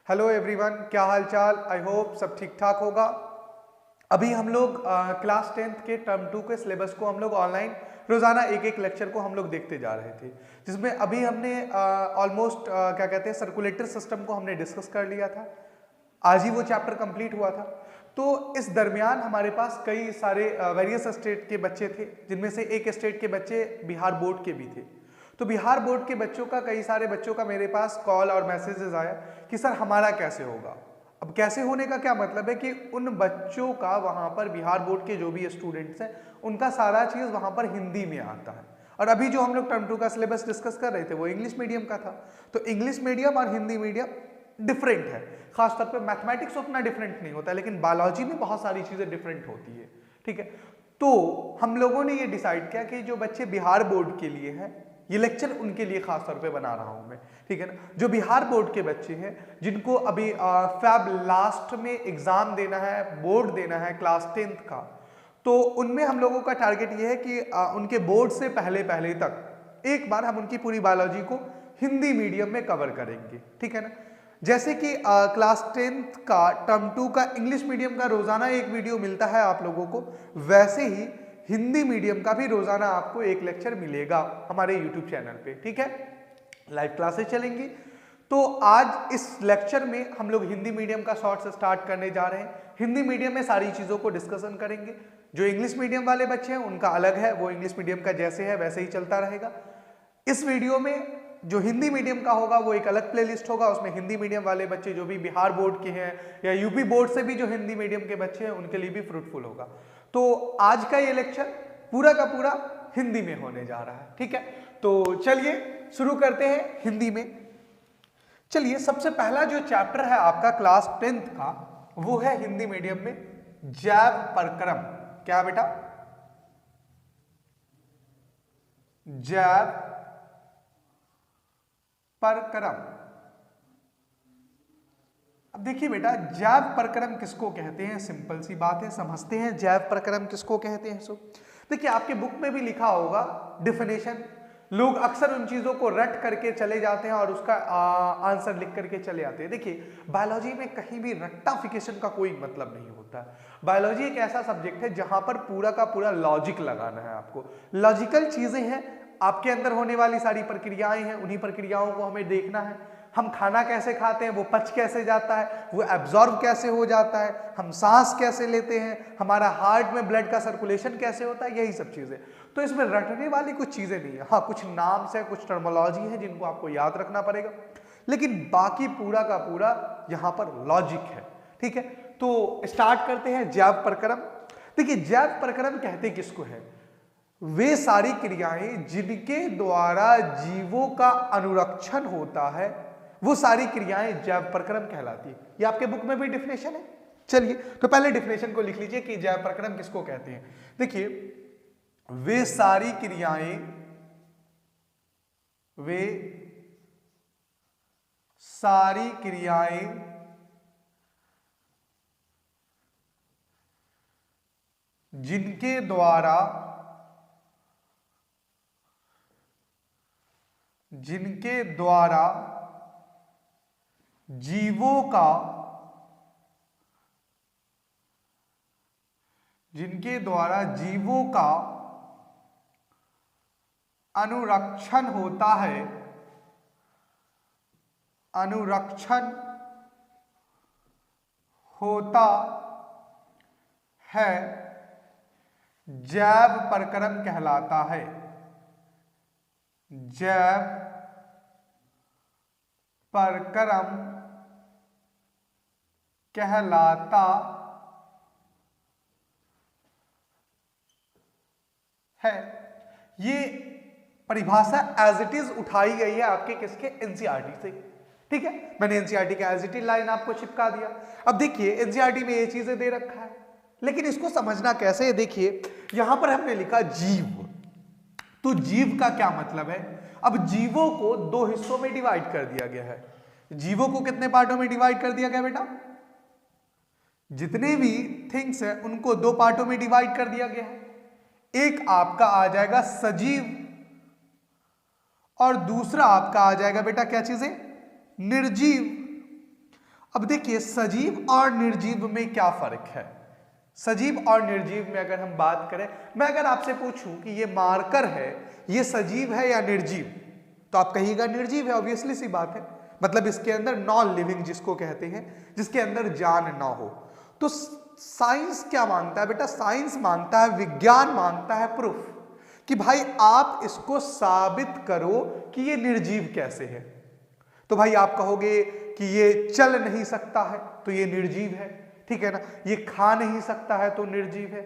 Hello everyone, क्या हाल चाल। I hope सब ठीक ठाक होगा। अभी हम लोग क्लास 10th के टर्म 2 के सिलेबस को हम लोग ऑनलाइन रोजाना एक एक लेक्चर को हम लोग देखते जा रहे थे, जिसमें अभी हमने ऑलमोस्ट क्या कहते हैं सर्कुलेटर सिस्टम को हमने डिस्कस कर लिया था। आज ही वो चैप्टर कंप्लीट हुआ था। तो इस दरमियान हमारे पास कई सारे वेरियस स्टेट के बच्चे थे, जिनमें से एक स्टेट के बच्चे बिहार बोर्ड के भी थे। तो बिहार बोर्ड के बच्चों का, कई सारे बच्चों का मेरे पास कॉल और मैसेजेस आया कि सर हमारा कैसे होगा। अब कैसे होने का क्या मतलब है कि उन बच्चों का वहां पर बिहार बोर्ड के जो भी स्टूडेंट्स हैं उनका सारा चीज वहां पर हिंदी में आता है। और अभी जो हम लोग टर्म 2 का सिलेबस डिस्कस कर रहे थे वो इंग्लिश मीडियम का था। तो इंग्लिश मीडियम और हिंदी मीडियम डिफरेंट है। खासतौर पे मैथमेटिक्स उतना डिफरेंट नहीं होता है, लेकिन बायोलॉजी में बहुत सारी चीजें डिफरेंट होती है। ठीक है, तो हम लोगों ने ये डिसाइड किया कि जो बच्चे बिहार बोर्ड के लिए हैं, ये लेक्चर उनके लिए खास तौर पे बना रहा हूं मैं। ठीक है ना, जो बिहार बोर्ड के बच्चे हैं जिनको अभी फैब लास्ट में एग्जाम देना है, बोर्ड देना है क्लास 10th का, तो उनमें हम लोगों का टारगेट ये है कि उनके बोर्ड से पहले पहले तक एक बार हम उनकी पूरी बायोलॉजी को हिंदी मीडियम में कवर करेंगे। ठीक है ना, जैसे कि क्लास 10th का टर्म 2 का इंग्लिश मीडियम का रोजाना एक वीडियो मिलता है आप लोगों को, वैसे ही हिंदी मीडियम का भी रोजाना आपको एक लेक्चर मिलेगा हमारे यूट्यूब चैनल पे। ठीक है, लाइव क्लासेस चलेंगी। तो आज इस लेक्चर में हम लोग हिंदी मीडियम का शॉर्ट्स स्टार्ट करने जा रहे हैं। हिंदी मीडियम में सारी चीजों को डिस्कशन करेंगे। जो इंग्लिश मीडियम वाले बच्चे हैं उनका अलग है, वो इंग्लिश मीडियम का जैसे है वैसे ही चलता रहेगा। इस वीडियो में जो हिंदी मीडियम का होगा वो एक अलग प्लेलिस्ट होगा, उसमें हिंदी मीडियम वाले बच्चे जो भी बिहार बोर्ड के हैं या यूपी बोर्ड से भी जो हिंदी मीडियम के बच्चे हैं उनके लिए भी फ्रूटफुल होगा। तो आज का ये लेक्चर पूरा का पूरा हिंदी में होने जा रहा है। ठीक है, तो चलिए शुरू करते हैं हिंदी में। चलिए, सबसे पहला जो चैप्टर है आपका क्लास 10th का वो है हिंदी मीडियम में जैव परक्रम। क्या बेटा? जैव परक्रम। अब देखिए बेटा, जैव परक्रम किसको कहते हैं? सिंपल सी बात है, समझते हैं जैव परक्रम किसको कहते हैं। सो देखिए, आपके बुक में भी लिखा होगा डिफिनेशन। लोग अक्सर उन चीजों को रट करके चले जाते हैं और उसका आंसर लिख करके चले आते हैं। देखिए, बायोलॉजी में कहीं भी रट्टाफिकेशन का कोई मतलब नहीं होता। बायोलॉजी एक ऐसा सब्जेक्ट है जहां पर पूरा का पूरा लॉजिक लगाना है आपको। लॉजिकल चीजें हैं, आपके अंदर होने वाली सारी प्रक्रियाएं हैं, उन्हीं प्रक्रियाओं को हमें देखना है। हम खाना कैसे खाते हैं, वो पच कैसे जाता है, वो एब्जॉर्ब कैसे हो जाता है, हम सांस कैसे लेते हैं, हमारा हार्ट में ब्लड का सर्कुलेशन कैसे होता है, यही सब चीजें। तो इसमें रटने वाली कुछ चीजें नहीं है। हाँ, कुछ नाम्स है, कुछ टर्मोलॉजी है जिनको आपको याद रखना पड़ेगा, लेकिन बाकी पूरा का पूरा यहां पर लॉजिक है। ठीक है, तो स्टार्ट करते हैं जैव परक्रम। देखिए, जैव परक्रम कहते किसको है? वे सारी क्रियाएं जिनके द्वारा जीवों का अनुरक्षण होता है, वो सारी क्रियाएं जैव परक्रम कहलाती है। ये आपके बुक में भी डिफिनेशन है। चलिए, तो पहले डिफिनेशन को लिख लीजिए कि जैव परक्रम किसको कहते हैं। देखिए, वे सारी क्रियाएं, वे सारी क्रियाएं जिनके द्वारा जीवों का अनुरक्षण होता है, जैव परक्रम कहलाता है। जैव परक्रम कहलाता है। ये परिभाषा एज इट इज उठाई गई है आपके किसके? एनसीईआरटी से। ठीक है, मैंने एनसीईआरटी का एज इट इज लाइन आपको चिपका दिया। अब देखिए, एनसीईआरटी में ये चीजें दे रखा है, लेकिन इसको समझना कैसे है? देखिए, यहां पर हमने लिखा जीव। तो जीव का क्या मतलब है? अब जीवों को दो हिस्सों में डिवाइड कर दिया गया है। जीवों को कितने पार्टों में डिवाइड कर दिया गया बेटा? जितने भी थिंग्स हैं उनको दो पार्टों में डिवाइड कर दिया गया है। एक आपका आ जाएगा सजीव और दूसरा आपका आ जाएगा बेटा क्या चीजें? निर्जीव। अब देखिए सजीव और निर्जीव में क्या फर्क है। सजीव और निर्जीव में अगर हम बात करें, मैं अगर आपसे पूछूं कि ये मार्कर है, ये सजीव है या निर्जीव, तो आप कहिएगा निर्जीव है, ऑब्वियसली सी बात है। मतलब इसके अंदर नॉन लिविंग जिसको कहते हैं, जिसके अंदर जान ना हो। तो साइंस क्या मांगता है बेटा? साइंस मांगता है, विज्ञान मांगता है प्रूफ, कि भाई आप इसको साबित करो कि ये निर्जीव कैसे है। तो भाई आप कहोगे कि ये चल नहीं सकता है तो ये निर्जीव है, ठीक है ना, ये खा नहीं सकता है तो निर्जीव है।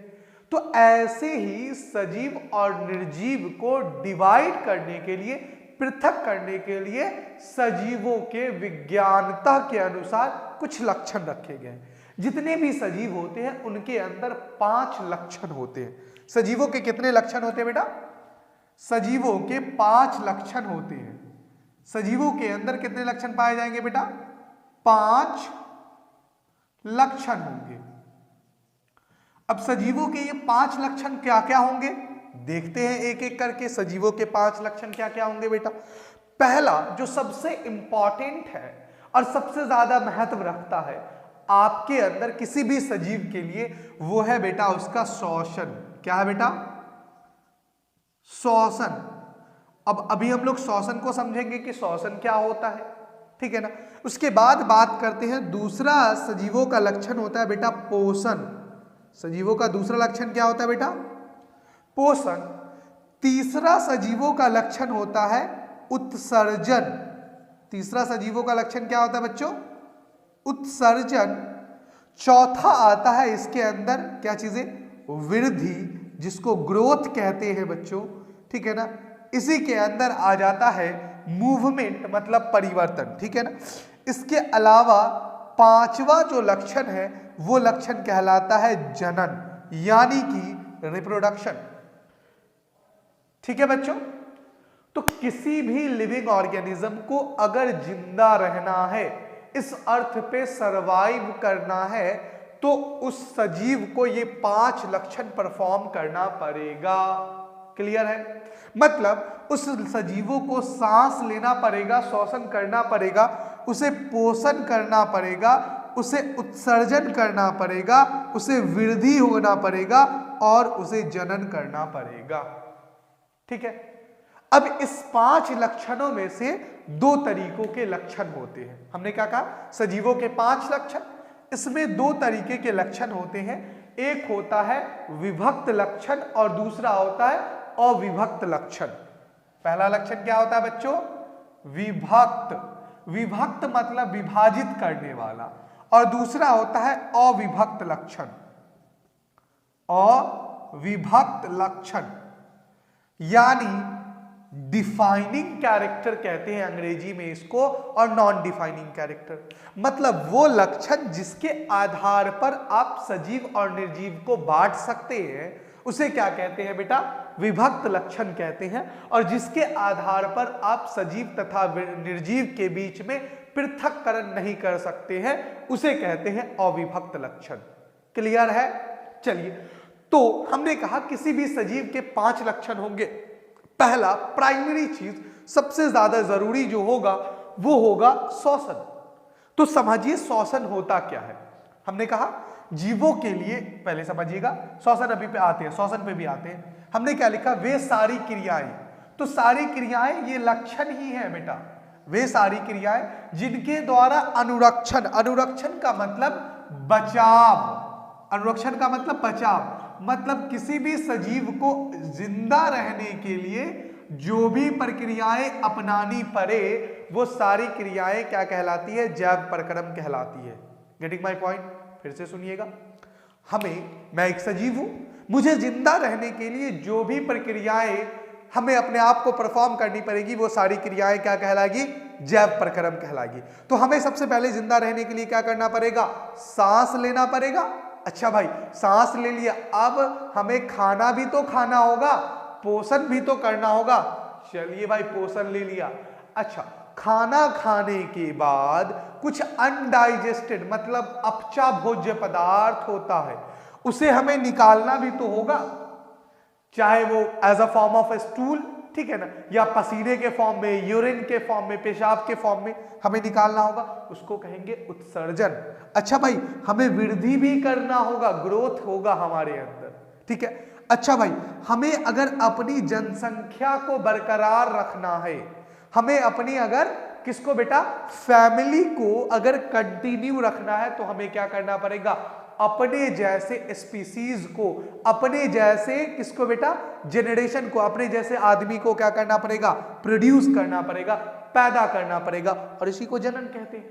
तो ऐसे ही सजीव और निर्जीव को डिवाइड करने के लिए, पृथक करने के लिए सजीवों के विज्ञानता के अनुसार कुछ लक्षण रखे गए हैं। जितने भी सजीव होते हैं उनके अंदर 5 लक्षण होते हैं। सजीवों के कितने लक्षण होते हैं बेटा? सजीवों के 5 लक्षण होते हैं। सजीवों के अंदर कितने लक्षण पाए जाएंगे बेटा? 5 लक्षण होंगे। अब सजीवों के ये 5 लक्षण क्या क्या होंगे देखते हैं एक एक करके। सजीवों के 5 लक्षण क्या क्या होंगे बेटा? पहला जो सबसे इंपॉर्टेंट है और सबसे ज्यादा महत्व रखता है आपके अंदर किसी भी सजीव के लिए, वो है बेटा उसका श्वसन। क्या है बेटा? श्वसन। अब अभी हम लोग श्वसन को समझेंगे कि श्वसन क्या होता है, ठीक है ना। उसके बाद बात करते हैं, दूसरा सजीवों का लक्षण होता है बेटा पोषण। सजीवों का दूसरा लक्षण क्या होता है बेटा? पोषण। तीसरा सजीवों का लक्षण होता है उत्सर्जन। तीसरा सजीवों का लक्षण क्या होता है बच्चों? उत्सर्जन। चौथा आता है इसके अंदर क्या चीजें? वृद्धि, जिसको ग्रोथ कहते हैं बच्चों, ठीक है ना। इसी के अंदर आ जाता है मूवमेंट, मतलब परिवर्तन, ठीक है ना। इसके अलावा 5वां जो लक्षण है वो लक्षण कहलाता है जनन, यानी कि रिप्रोडक्शन, ठीक है बच्चों। तो किसी भी लिविंग ऑर्गेनिज्म को अगर जिंदा रहना है, इस अर्थ पे सरवाइव करना है, तो उस सजीव को ये 5 लक्षण परफॉर्म करना पड़ेगा। क्लियर है? मतलब उस सजीवों को सांस लेना पड़ेगा, श्वसन करना पड़ेगा, उसे पोषण करना पड़ेगा, उसे उत्सर्जन करना पड़ेगा, उसे वृद्धि होना पड़ेगा और उसे जनन करना पड़ेगा, ठीक है। अब इस 5 लक्षणों में से 2 तरीकों के लक्षण होते हैं। हमने क्या कहा? सजीवों के 5 लक्षण, इसमें 2 तरीके के लक्षण होते हैं। एक होता है विभक्त लक्षण और दूसरा होता है अविभक्त लक्षण। पहला लक्षण क्या होता है बच्चों? विभक्त। विभक्त मतलब विभाजित करने वाला, और दूसरा होता है अविभक्त लक्षण। अविभक्त लक्षण यानी डिफाइनिंग कैरेक्टर कहते हैं अंग्रेजी में इसको, और नॉन डिफाइनिंग कैरेक्टर मतलब वो लक्षण जिसके आधार पर आप सजीव और निर्जीव को बांट सकते हैं, उसे क्या कहते हैं बेटा? विभक्त लक्षण कहते हैं। और जिसके आधार पर आप सजीव तथा निर्जीव के बीच में पृथक्करण नहीं कर सकते हैं, उसे कहते हैं अविभक्त लक्षण। क्लियर है? चलिए, तो हमने कहा किसी भी सजीव के 5 लक्षण होंगे। पहला प्राइमरी चीज, सबसे ज्यादा जरूरी जो होगा वो होगा श्वसन। तो समझिए श्वसन होता क्या है। हमने कहा जीवों के लिए, पहले समझिएगा, श्वसन अभी पे आते हैं, श्वसन पे भी आते हैं। हमने क्या लिखा? वे सारी क्रियाएं। तो सारी क्रियाएं ये लक्षण ही है बेटा। वे सारी क्रियाएं जिनके द्वारा अनुरक्षण, अनुरक्षण का मतलब बचाव, अनुरक्षण का मतलब बचाव, मतलब किसी भी सजीव को जिंदा रहने के लिए जो भी प्रक्रियाएं अपनानी पड़े, वो सारी क्रियाएं क्या कहलाती है? जैव प्रक्रम कहलाती है। Getting my point? फिर से सुनिएगा। मैं एक सजीव हूं, मुझे जिंदा रहने के लिए जो भी प्रक्रियाएं हमें अपने आप को परफॉर्म करनी पड़ेगी, वो सारी क्रियाएं क्या कहलाएगी? जैव प्रक्रम कहलाएगी। तो हमें सबसे पहले जिंदा रहने के लिए क्या करना पड़ेगा? सांस लेना पड़ेगा। अच्छा भाई, सांस ले लिया, अब हमें खाना भी तो खाना होगा, पोषण भी तो करना होगा। चलिए भाई, पोषण ले लिया। अच्छा, खाना खाने के बाद कुछ अनडाइजेस्टेड मतलब अपचा भोज्य पदार्थ होता है, उसे हमें निकालना भी तो होगा, चाहे वो as a form of stool ठीक है ना, या पसीने के फॉर्म में, यूरिन के फॉर्म में, पेशाब के फॉर्म में हमें निकालना होगा, उसको कहेंगे उत्सर्जन। अच्छा भाई, हमें वृद्धि भी करना होगा, ग्रोथ होगा हमारे अंदर, ठीक है। अच्छा भाई, हमें अगर अपनी जनसंख्या को बरकरार रखना है, हमें अपनी अगर किसको बेटा, फैमिली को अगर कंटिन्यू रखना है, तो हमें क्या करना पड़ेगा, अपने जैसे स्पीसीज को, अपने जैसे किसको बेटा, जेनरेशन को, अपने जैसे आदमी को क्या करना पड़ेगा, प्रोड्यूस करना पड़ेगा, पैदा करना पड़ेगा, और इसी को जनन कहते हैं।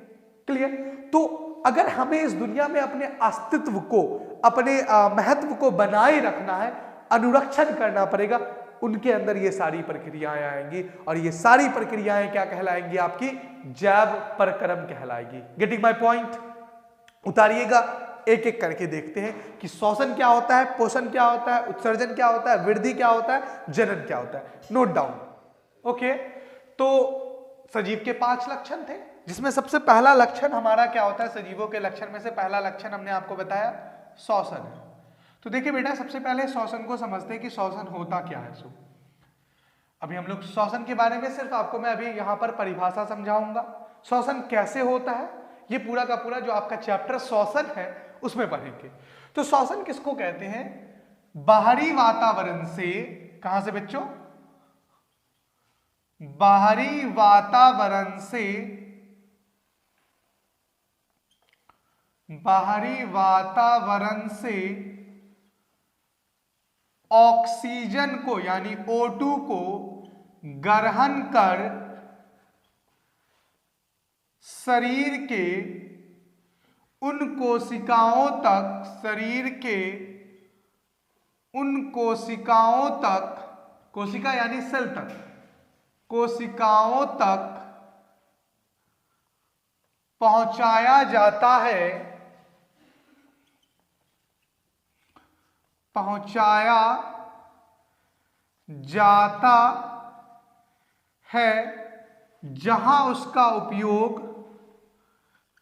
क्लियर? तो अगर हमें इस दुनिया में अपने अस्तित्व को, अपने महत्व को बनाए रखना है, अनुरक्षण करना पड़ेगा, उनके अंदर ये सारी प्रक्रियाएं आएंगी, और ये सारी प्रक्रियाएं क्या कहलाएंगी, आपकी जैव परक्रम कहलाएगी। Getting my point? उतारिएगा, एक एक करके देखते हैं कि श्वसन क्या होता है, पोषण क्या होता है, उत्सर्जन क्या होता है, वृद्धि क्या होता है, जनन क्या होता है। Note down. ओके, तो सजीव के 5 लक्षण थे, जिसमें सबसे पहला लक्षण हमारा क्या होता है, सजीवों के लक्षण में से पहला लक्षण हमने आपको बताया श्वसन है। तो देखिए बेटा, सबसे पहले श्वसन को समझते हैं कि श्वसन होता क्या है। सो अभी हम लोग श्वसन के बारे में सिर्फ आपको मैं अभी यहां पर परिभाषा समझाऊंगा, श्वसन कैसे होता है, ये पूरा का पूरा जो आपका चैप्टर श्वसन है उसमें पढ़ेंगे। तो श्वसन किसको कहते हैं, बाहरी वातावरण से, कहां से बच्चों, बाहरी वातावरण से, बाहरी वातावरण से ऑक्सीजन को यानी O2 को ग्रहण कर शरीर के उन कोशिकाओं तक, शरीर के उन कोशिकाओं तक, कोशिका यानी सेल तक, कोशिकाओं तक पहुंचाया जाता है, पहुंचाया जाता है, जहां उसका उपयोग,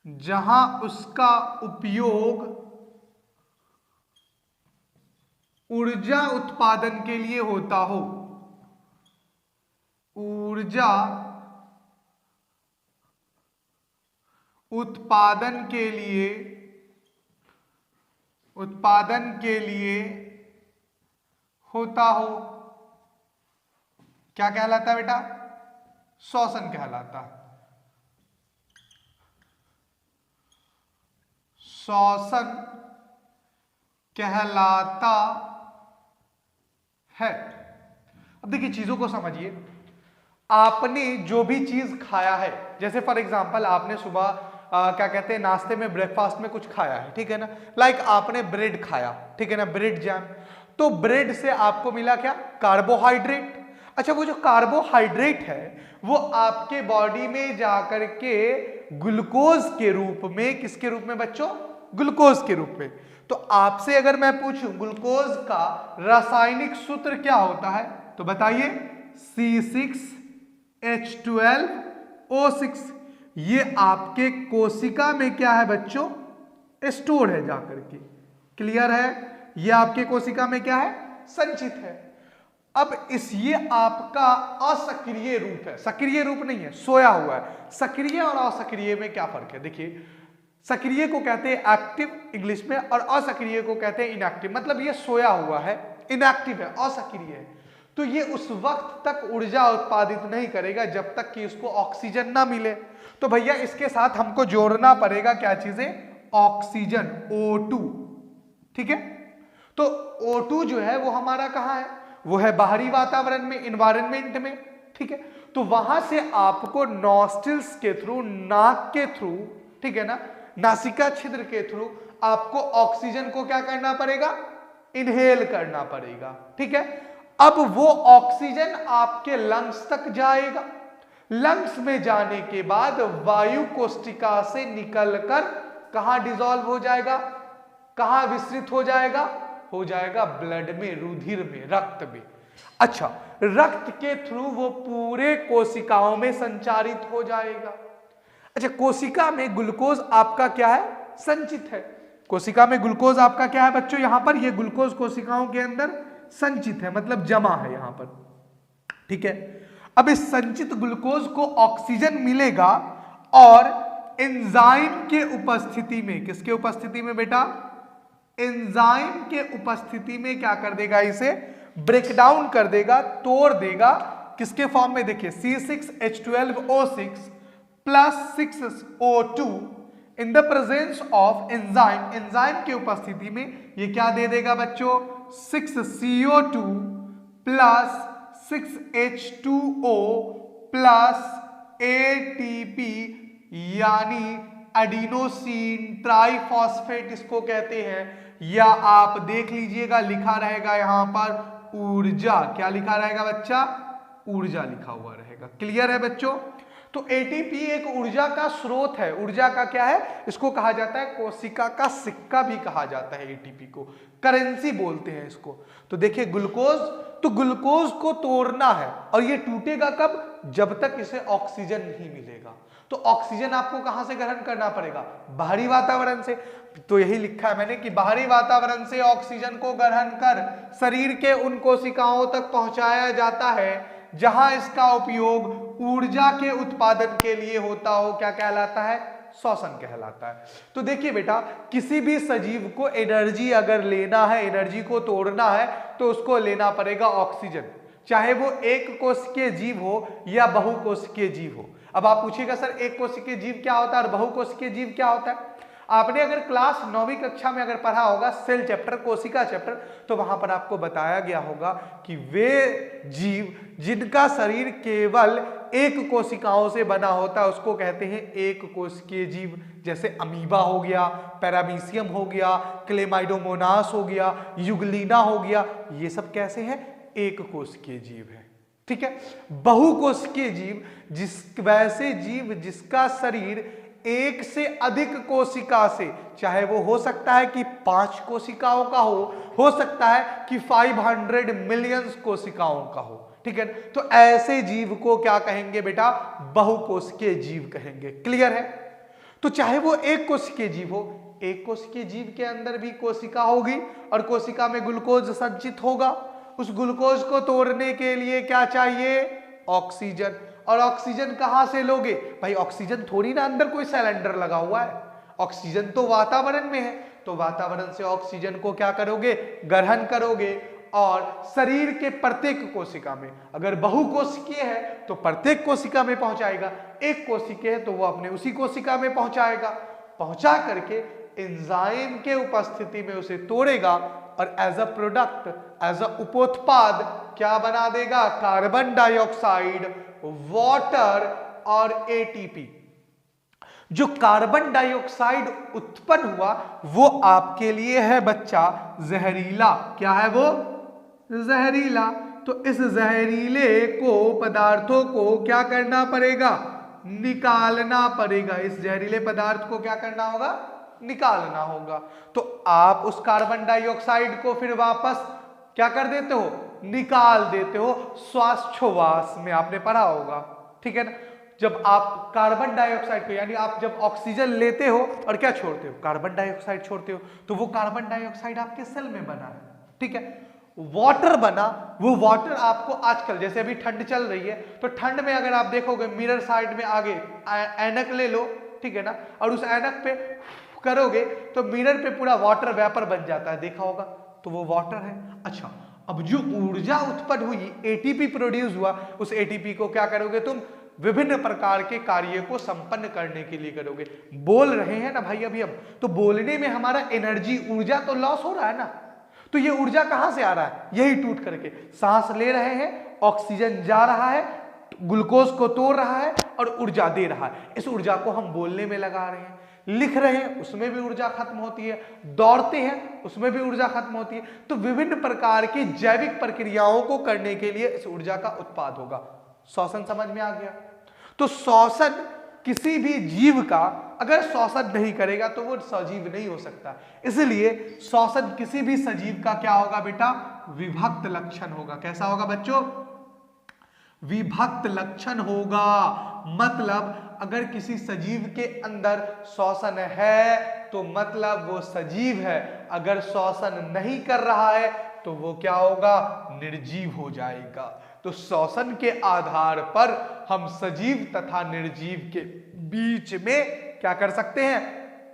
जहां उसका उपयोग ऊर्जा उत्पादन के लिए होता हो, ऊर्जा उत्पादन के लिए, उत्पादन के लिए होता हो, क्या कहलाता है बेटा, श्वसन कहलाता है। श्वसन कहलाता है। अब देखिए चीजों को समझिए, आपने जो भी चीज खाया है, जैसे फॉर एग्जांपल आपने सुबह क्या कहते हैं, नाश्ते में, ब्रेकफास्ट में कुछ खाया है, ठीक है ना, लाइक आपने ब्रेड खाया, ठीक है ना, ब्रेड जैम, तो ब्रेड से आपको मिला क्या, कार्बोहाइड्रेट। अच्छा, वो जो कार्बोहाइड्रेट है वो आपके बॉडी में जाकर के ग्लूकोज के रूप में, किसके रूप में बच्चों, ग्लूकोज के रूप में। तो आपसे अगर मैं पूछूं ग्लूकोज का रासायनिक सूत्र क्या होता है, तो बताइए, C6H12O6। ये आपके कोशिका में क्या है बच्चों, स्टोर है जाकर के। क्लियर है? ये आपके कोशिका में क्या है, संचित है। अब ये आपका असक्रिय रूप है, सक्रिय रूप नहीं है, सोया हुआ है। सक्रिय और असक्रिय में क्या फर्क है, देखिए, सक्रिय को कहते हैं एक्टिव इंग्लिश में, और असक्रिय को कहते हैं इनएक्टिव। मतलब ये सोया हुआ है, इनएक्टिव है, असक्रिय है, तो ये उस वक्त तक ऊर्जा उत्पादित नहीं करेगा जब तक कि इसको ऑक्सीजन ना मिले। तो भैया इसके साथ हमको जोड़ना पड़ेगा क्या चीजें, ऑक्सीजन, O2, ठीक है। तो O2 जो है वो हमारा कहाँ है, वो है बाहरी वातावरण में, इन्वायरमेंट में, ठीक है। तो वहां से आपको नॉस्ट्रिल्स के थ्रू, नाक के थ्रू, ठीक है ना, नासिका छिद्र के थ्रू आपको ऑक्सीजन को क्या करना पड़ेगा, इनहेल करना पड़ेगा, ठीक है। अब वो ऑक्सीजन आपके लंग्स तक जाएगा, लंग्स में जाने के बाद वायु कोशिका से निकलकर कहां डिसॉल्व हो जाएगा, कहां विस्तृत हो जाएगा, हो जाएगा ब्लड में, रुधिर में, रक्त में। अच्छा, रक्त के थ्रू वो पूरे कोशिकाओं में संचारित हो जाएगा। अच्छा, कोशिका में ग्लूकोज आपका क्या है, संचित है। कोशिका में ग्लूकोज आपका क्या है बच्चों, यहां पर ये ग्लूकोज कोशिकाओं के अंदर संचित है, मतलब जमा है यहां पर, ठीक है। अब इस संचित ग्लूकोज को ऑक्सीजन मिलेगा और एंजाइम के उपस्थिति में, किसके उपस्थिति में बेटा, एंजाइम के उपस्थिति में क्या कर देगा, इसे ब्रेक डाउन कर देगा, तोड़ देगा, किसके फॉर्म में, देखिए C6H12O6 plus 6O2 in the presence of enzyme, enzyme की उपस्थिति में ये क्या दे देगा बच्चों, 6CO2 plus 6H2O plus ATP यानी एडिनोसिन ट्राइफॉस्फेट इसको कहते हैं, या आप देख लीजिएगा लिखा रहेगा यहां पर ऊर्जा, क्या लिखा रहेगा बच्चा, ऊर्जा लिखा हुआ रहेगा। क्लियर है बच्चों। तो एटीपी एक ऊर्जा का स्रोत है, ऊर्जा का क्या है, इसको कहा जाता है कोशिका का सिक्का भी कहा जाता है, एटीपी को करेंसी बोलते हैं इसको। तो देखिए ग्लूकोज, तो ग्लूकोज को तोड़ना है और ये टूटेगा कब, जब तक इसे ऑक्सीजन नहीं मिलेगा। तो ऑक्सीजन आपको कहां से ग्रहण करना पड़ेगा, बाहरी वातावरण से। तो यही लिखा है मैंने कि बाहरी वातावरण से ऑक्सीजन को ग्रहण कर शरीर के उन कोशिकाओं तक पहुंचाया जाता है जहां इसका उपयोग ऊर्जा के उत्पादन के लिए होता हो, क्या कहलाता है, श्वसन कहलाता है। तो देखिए बेटा, किसी भी सजीव को एनर्जी अगर लेना है, एनर्जी को तोड़ना है, तो उसको लेना पड़ेगा ऑक्सीजन, चाहे वो एक कोशिकीय जीव हो या बहुकोशिकीय जीव हो। अब आप पूछिएगा सर एक कोशिकीय जीव क्या होता है और बहुकोशिकीय जीव क्या होता है। आपने अगर क्लास 9वीं कक्षा में अगर पढ़ा होगा सेल चैप्टर, कोशिका चैप्टर, तो वहां पर आपको बताया गया होगा कि वे जीव जिनका शरीर केवल एक कोशिकाओं से बना होता है उसको कहते हैं एक कोशिकीय जीव। जैसे अमीबा हो गया, पैरामीशियम हो गया, क्लेमाइडोमोनास हो गया, युगलीना हो गया, ये सब कैसे हैं, एक कोशिकीय जीव है। ठीक है। बहुकोशिकीय जीव वैसे जीव जिसका शरीर एक से अधिक कोशिका से, चाहे वो हो सकता है कि 5 कोशिकाओं का हो सकता है कि 500 मिलियन कोशिकाओं का हो। ठीक है। तो ऐसे जीव को क्या कहेंगे बेटा, बहुकोशिकीय जीव कहेंगे। क्लियर है। तो चाहे वो एक कोशिकीय जीव हो, एक कोशिकीय जीव के अंदर भी कोशिका होगी और कोशिका में ग्लूकोज संचित होगा। उस ग्लूकोज को तोड़ने के लिए क्या चाहिए, ऑक्सीजन। और ऑक्सीजन कहां से लोगे भाई, ऑक्सीजन थोड़ी ना अंदर कोई सिलेंडर लगा हुआ है, ऑक्सीजन तो वातावरण में है। तो वातावरण से ऑक्सीजन को क्या करोगे, ग्रहण करोगे और शरीर के प्रत्येक कोशिका में, अगर बहुकोशिकीय है तो प्रत्येक कोशिका में पहुंचाएगा, एक कोशिकीय है तो वो अपने उसी कोशिका में पहुंचाएगा, पहुंचा करके एंजाइम के उपस्थिति में उसे तोड़ेगा और as a product, as a उपोत्पाद क्या बना देगा, कार्बन डाइऑक्साइड, वाटर और एटीपी। जो कार्बन डाइऑक्साइड उत्पन्न हुआ वो आपके लिए है बच्चा जहरीला। क्या है वो, जहरीला। तो इस जहरीले को, पदार्थों को क्या करना पड़ेगा, निकालना पड़ेगा। इस जहरीले पदार्थ को क्या करना होगा, निकालना होगा। तो आप उस कार्बन डाइऑक्साइड को फिर वापस क्या कर देते हो, निकाल देते हो श्वासोच्छ्वास में, आपने पढ़ा होगा। ठीक है ना। जब आप कार्बन डाइऑक्साइड को, यानी आप जब ऑक्सीजन लेते हो और क्या छोड़ते हो, कार्बन डाइऑक्साइड छोड़ते हो, तो वो कार्बन डाइऑक्साइड आपके सेल में बना है। ठीक है। वाटर बना, वो वाटर आपको आजकल, जैसे अभी ठंड चल रही है, तो ठंड में अगर आप देखोगे मिरर साइड में आगे ऐनक ले लो, ठीक है ना, और उस ऐनक पे करोगे तो मिरर पे पूरा वाटर वेपर बन जाता है, देखा होगा। तो वो वाटर है। अच्छा, अब जो ऊर्जा उत्पन्न हुई, एटीपी प्रोड्यूस हुआ, उस एटीपी को क्या करोगे तुम, विभिन्न प्रकार के कार्य को संपन्न करने के लिए करोगे। बोल रहे हैं ना भाई अभी हम, तो बोलने में हमारा एनर्जी, ऊर्जा तो लॉस हो रहा है ना। तो ये ऊर्जा कहां से आ रहा है, यही टूट करके। सांस ले रहे हैं, ऑक्सीजन जा रहा है, ग्लूकोज को तोड़ रहा है और ऊर्जा दे रहा है। इस ऊर्जा को हम बोलने में लगा रहे हैं, लिख रहे हैं उसमें भी ऊर्जा खत्म होती है, दौड़ते हैं उसमें भी ऊर्जा खत्म होती है। तो विभिन्न प्रकार की जैविक प्रक्रियाओं को करने के लिए इस ऊर्जा का उत्पाद होगा। श्वसन समझ में आ गया। तो श्वसन किसी भी जीव का अगर श्वसन नहीं करेगा तो वो सजीव नहीं हो सकता। इसलिए श्वसन किसी भी सजीव का क्या होगा बेटा, विभक्त लक्षण होगा। कैसा होगा बच्चों, विभक्त लक्षण होगा। मतलब अगर किसी सजीव के अंदर श्वसन है तो मतलब वो सजीव है, अगर श्वसन नहीं कर रहा है तो वो क्या होगा, निर्जीव हो जाएगा। तो श्वसन के आधार पर हम सजीव तथा निर्जीव के बीच में क्या कर सकते हैं,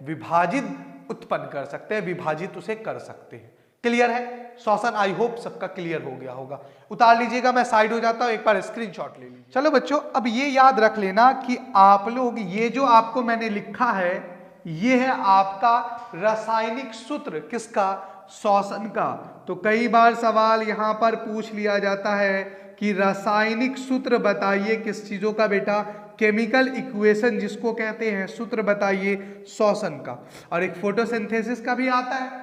विभाजित उत्पन्न कर सकते हैं, विभाजित उसे कर सकते हैं। क्लियर है? श्वसन आई होप सबका क्लियर हो गया होगा। उतार लीजिएगा, मैं साइड हो जाता हूं, एक बार स्क्रीनशॉट ले लीजिए। चलो बच्चों, अब ये याद रख लेना कि आप लोग ये जो आपको मैंने लिखा है ये है आपका रासायनिक सूत्र, किसका, श्वसन का। तो कई बार सवाल यहां पर पूछ लिया जाता है कि रासायनिक सूत्र बताइए किस चीजों का बेटा, केमिकल इक्वेशन जिसको कहते हैं, सूत्र बताइए श्वसन का। और एक फोटोसिंथेसिस का भी आता है।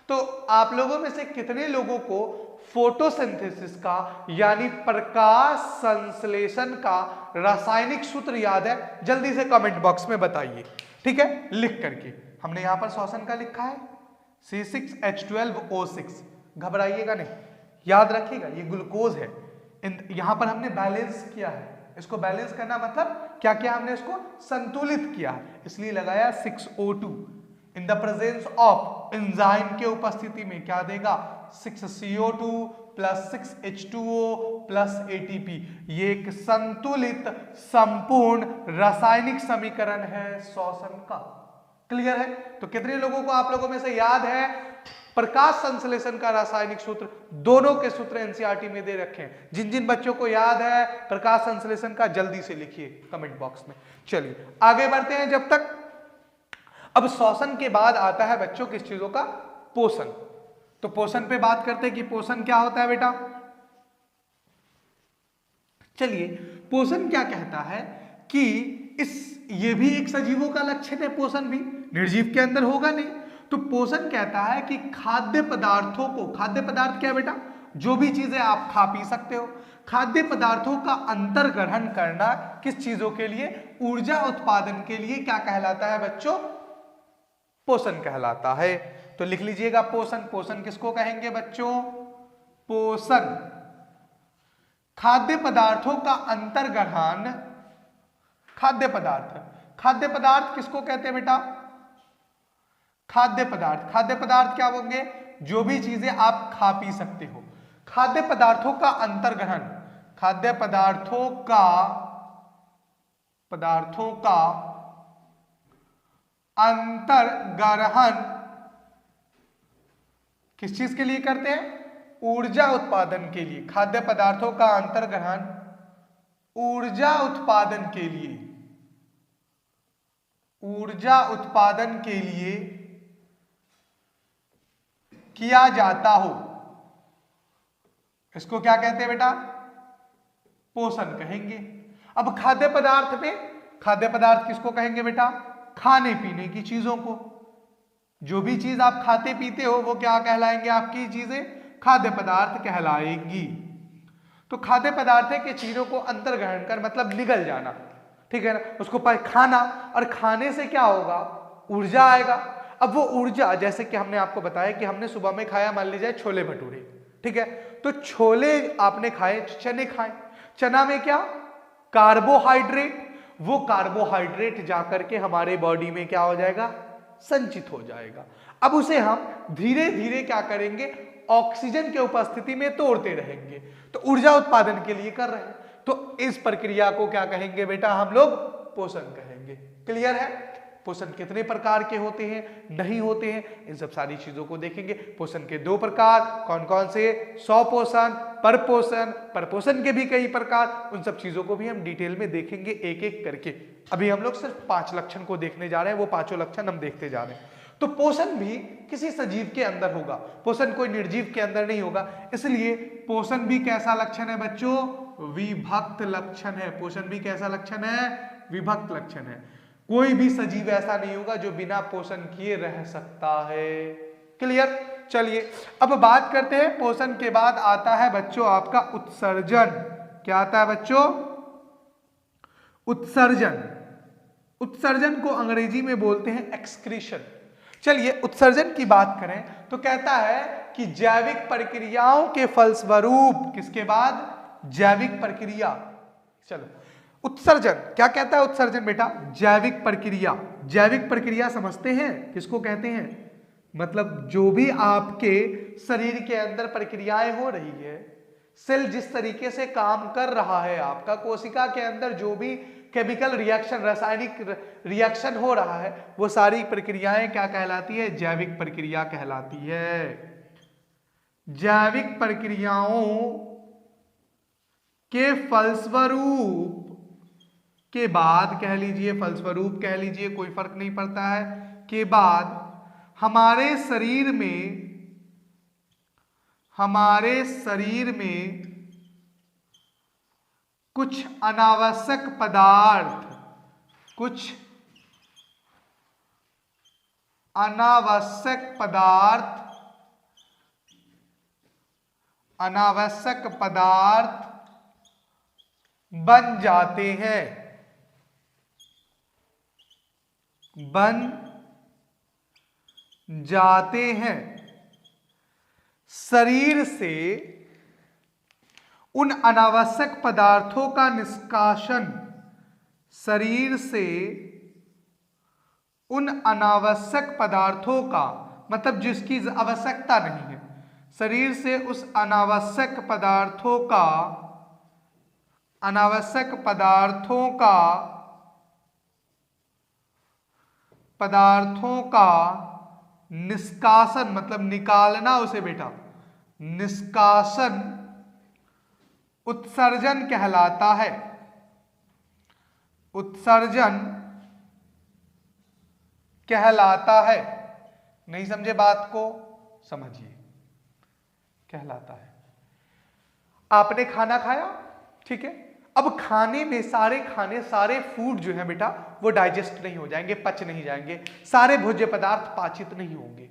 तो आप लोगों में से कितने लोगों को फोटोसिंथेसिस का यानी प्रकाश संश्लेषण का रासायनिक सूत्र याद है? जल्दी से कमेंट बॉक्स में बताइए, ठीक है, लिख करके। हमने यहां पर श्वसन का लिखा है C6H12O6, घबराइएगा नहीं, याद रखिएगा ये ग्लूकोज है। यहां पर हमने बैलेंस किया है, इसको बैलेंस करना मतलब क्या किया, हमने इसको संतुलित किया है, इसलिए लगाया 6O2। In the presence of enzyme के उपस्थिति में क्या देगा, 6CO2 plus 6H2O plus ATP। ये एक संतुलित संपूर्ण रासायनिक समीकरण है श्वसन का। क्लियर है? तो कितने लोगों को, आप लोगों में से याद है प्रकाश संश्लेषण का रासायनिक सूत्र? दोनों के सूत्र एनसीईआरटी में दे रखे हैं। जिन जिन बच्चों को याद है प्रकाश संश्लेषण का जल्दी से लिखिए कमेंट बॉक्स में। चलिए आगे बढ़ते हैं। जब तक अब श्वसन के बाद आता है बच्चों किस चीजों का, पोषण। तो पोषण पे बात करते हैं कि पोषण क्या होता है बेटा। चलिए, पोषण क्या कहता है कि ये भी एक सजीवों का लक्षण है, पोषण भी निर्जीव के अंदर होगा नहीं। तो पोषण कहता है कि खाद्य पदार्थों को, खाद्य पदार्थ क्या बेटा, जो भी चीजें आप खा पी सकते हो, खाद्य पदार्थों का अंतर्ग्रहण करना किस चीजों के लिए, ऊर्जा उत्पादन के लिए क्या कहलाता है बच्चों, पोषण कहलाता है। तो लिख लीजिएगा पोषण। पोषण किसको कहेंगे बच्चों, पोषण खाद्य पदार्थों का अंतर्ग्रहण, खाद्य पदार्थ, खाद्य पदार्थ किसको कहते हैं बेटा, खाद्य पदार्थ। खाद्य पदार्थ क्या होंगे, जो भी चीजें आप खा पी सकते हो। खाद्य पदार्थों का अंतर्ग्रहण, खाद्य पदार्थों का अंतर्ग्रहण किस चीज के लिए करते हैं, ऊर्जा उत्पादन के लिए। खाद्य पदार्थों का अंतर्ग्रहण ऊर्जा उत्पादन के लिए, ऊर्जा उत्पादन के लिए किया जाता हो, इसको क्या कहते हैं बेटा, पोषण कहेंगे। अब खाद्य पदार्थ में, खाद्य पदार्थ किसको कहेंगे बेटा, खाने पीने की चीजों को। जो भी चीज आप खाते पीते हो वो क्या कहलाएंगे, आपकी चीजें खाद्य पदार्थ कहलाएंगी। तो खाद्य पदार्थ के चीजों को अंतर्ग्रहण कर मतलब निगल जाना, ठीक है ना, उसको खाना, और खाने से क्या होगा, ऊर्जा आएगा। अब वो ऊर्जा, जैसे कि हमने आपको बताया कि हमने सुबह में खाया मान लीजिए छोले भटूरे, ठीक है, तो छोले आपने खाए, चने खाए, चना में क्या, कार्बोहाइड्रेट, वो कार्बोहाइड्रेट जाकर के हमारे बॉडी में क्या हो जाएगा, संचित हो जाएगा। अब उसे हम धीरे धीरे क्या करेंगे, ऑक्सीजन के उपस्थिति में तोड़ते रहेंगे, तो ऊर्जा उत्पादन के लिए कर रहे हैं। तो इस प्रक्रिया को क्या कहेंगे बेटा, हम लोग पोषण कहेंगे। क्लियर है? पोषण कितने प्रकार के होते हैं, नहीं होते हैं, इन सब सारी चीजों को देखेंगे। पोषण के 2 प्रकार कौन कौन से, स्वपोषण, परपोषण, परपोषण के भी कई प्रकार, उन सब चीजों को भी हम डिटेल में देखेंगे एक एक करके। अभी हम लोग सिर्फ 5 लक्षण को देखने जा रहे हैं, वो 5 लक्षण हम देखते जा रहे हैं। तो पोषण भी किसी सजीव के अंदर होगा, पोषण कोई निर्जीव के अंदर नहीं होगा, इसलिए पोषण भी कैसा लक्षण है बच्चों, विभक्त लक्षण है। पोषण भी कैसा लक्षण है, विभक्त लक्षण है। कोई भी सजीव ऐसा नहीं होगा जो बिना पोषण किए रह सकता है। क्लियर? चलिए अब बात करते हैं, पोषण के बाद आता है बच्चों आपका उत्सर्जन। क्या आता है बच्चों, उत्सर्जन। उत्सर्जन को अंग्रेजी में बोलते हैं एक्सक्रीशन। चलिए उत्सर्जन की बात करें तो कहता है कि जैविक प्रक्रियाओं के फलस्वरूप, किसके बाद, जैविक प्रक्रिया। चलो उत्सर्जन क्या कहता है, उत्सर्जन बेटा जैविक प्रक्रिया। जैविक प्रक्रिया समझते हैं किसको कहते हैं, मतलब जो भी आपके शरीर के अंदर प्रक्रियाएं हो रही है, सेल जिस तरीके से काम कर रहा है, आपका कोशिका के अंदर जो भी केमिकल रिएक्शन, रासायनिक रिएक्शन हो रहा है, वो सारी प्रक्रियाएं क्या कहलाती है? जैविक प्रक्रिया कहलाती है। जैविक प्रक्रियाओं के फलस्वरूप के बाद कह लीजिए, फलस्वरूप कह लीजिए, कोई फर्क नहीं पड़ता है, के बाद हमारे शरीर में कुछ अनावश्यक पदार्थ बन जाते हैं। शरीर से उन अनावश्यक पदार्थों का निष्कासन, शरीर से उन अनावश्यक पदार्थों का मतलब जिसकी आवश्यकता नहीं है, शरीर से उस अनावश्यक पदार्थों का निष्कासन मतलब निकालना उसे बेटा, निष्कासन उत्सर्जन कहलाता है। उत्सर्जन कहलाता है। नहीं समझे बात को? समझिए, कहलाता है। आपने खाना खाया, ठीक है, अब खाने में सारे फूड जो है बेटा वो डाइजेस्ट नहीं हो जाएंगे, पच नहीं जाएंगे, सारे भोज्य पदार्थ पाचित नहीं होंगे।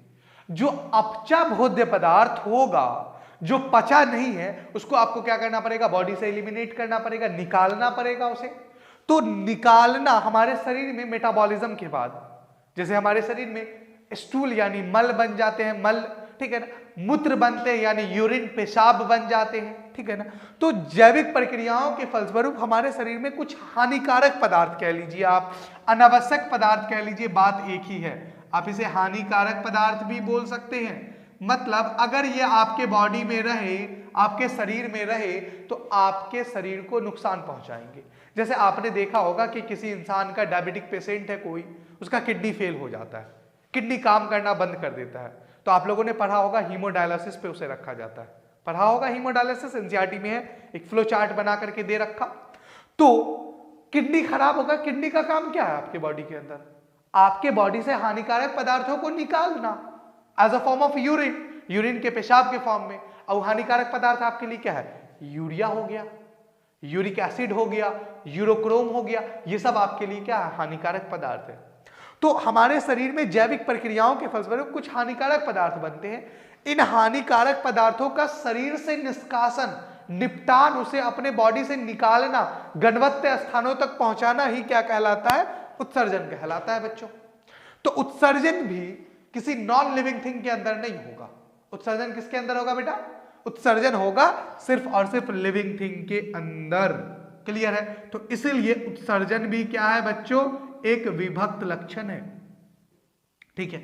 जो अपचा भोज्य पदार्थ होगा, जो पचा नहीं है, उसको आपको क्या करना पड़ेगा? बॉडी से एलिमिनेट करना पड़ेगा, निकालना पड़ेगा उसे। तो निकालना हमारे शरीर में मेटाबॉलिज्म के बाद, जैसे हमारे शरीर में स्टूल यानी मल बन जाते हैं, मल, ठीक है ना, मूत्र बनते हैं यानी यूरिन, पेशाब बन जाते हैं, ठीक है ना। तो जैविक प्रक्रियाओं के फलस्वरूप हमारे शरीर में कुछ हानिकारक पदार्थ कह लीजिए, आप अनावश्यक पदार्थ कह लीजिए, बात एक ही है। आप इसे हानिकारक पदार्थ भी बोल सकते हैं। मतलब अगर ये आपके बॉडी में रहे, आपके शरीर में रहे, तो आपके शरीर को नुकसान पहुंचाएंगे। जैसे आपने देखा होगा कि किसी इंसान का डायबिटिक पेशेंट है कोई, उसका किडनी फेल हो जाता है, किडनी काम करना बंद कर देता है, तो आप लोगों ने पढ़ा होगा हीमोडायलिसिस पे उसे रखा जाता है। पढ़ा होगा हीमोडायलिसिस, एनसीईआरटी में है, एक फ्लो चार्ट बना करके दे रखा। तो किडनी खराब होगा, किडनी का काम क्या है आपके बॉडी के अंदर? आपके बॉडी से हानिकारक पदार्थों को निकालना as a form of urine, urine के पेशाब के फॉर्म में। और हानिकारक पदार्थ आपके लिए क्या है? यूरिया हो गया, यूरिक एसिड हो गया, यूरोक्रोम हो गया, ये सब आपके लिए क्या है? हानिकारक पदार्थ है। तो हमारे शरीर में जैविक प्रक्रियाओं के फलस्वरूप कुछ हानिकारक पदार्थ बनते हैं। इन हानिकारक पदार्थों का शरीर से निष्कासन, निपटान, उसे अपने बॉडी से निकालना, गंतव्य स्थानों तक पहुंचाना ही क्या कहलाता है? उत्सर्जन कहलाता है बच्चों। तो उत्सर्जन भी किसी नॉन लिविंग थिंग के अंदर नहीं होगा। उत्सर्जन किसके अंदर होगा बेटा? उत्सर्जन होगा सिर्फ और सिर्फ लिविंग थिंग के अंदर। क्लियर है? तो इसीलिए उत्सर्जन भी क्या है बच्चों? एक विभक्त लक्षण है। ठीक है।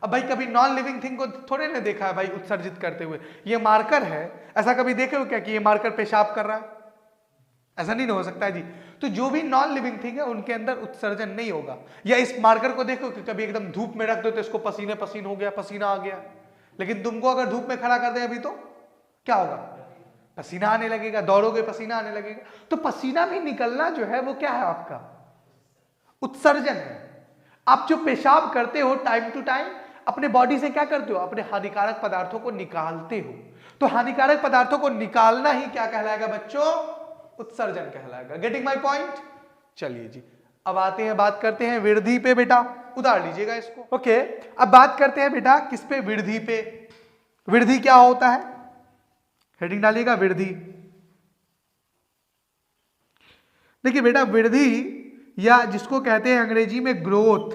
अब भाई कभी नॉन लिविंग थिंग को थोड़े ने देखा है भाई उत्सर्जित करते हुए, ये मार्कर है, ऐसा कभी देखे हो क्या कि ये मार्कर पेशाब कर रहा है? ऐसा नहीं हो सकता है जी। तो जो भी नॉन लिविंग थिंग है उनके अंदर उत्सर्जन नहीं होगा। या इस मार्कर को देखो कि कभी एकदम धूप में रख दो तो इसको पसीने पसीन हो गया, पसीना आ गया, लेकिन तुमको अगर धूप में खड़ा कर दे अभी तो क्या होगा? पसीना आने लगेगा, दौड़ोगे पसीना आने लगेगा। तो पसीना भी निकलना जो है वो क्या है? आपका उत्सर्जन है। आप जो पेशाब करते हो टाइम टू टाइम अपने बॉडी से क्या करते हो? अपने हानिकारक पदार्थों को निकालते हो। तो हानिकारक पदार्थों को निकालना ही क्या कहलाएगा बच्चों? उत्सर्जन कहलाएगा। Getting my point? चलिए जी, अब आते हैं, बात करते हैं वृद्धि पे। बेटा उतार लीजिएगा इसको। ओके, अब बात करते हैं बेटा किस पे? वृद्धि पे। वृद्धि क्या होता है? हेडिंग डालिएगा वृद्धि। देखिए बेटा, वृद्धि या जिसको कहते हैं अंग्रेजी में ग्रोथ।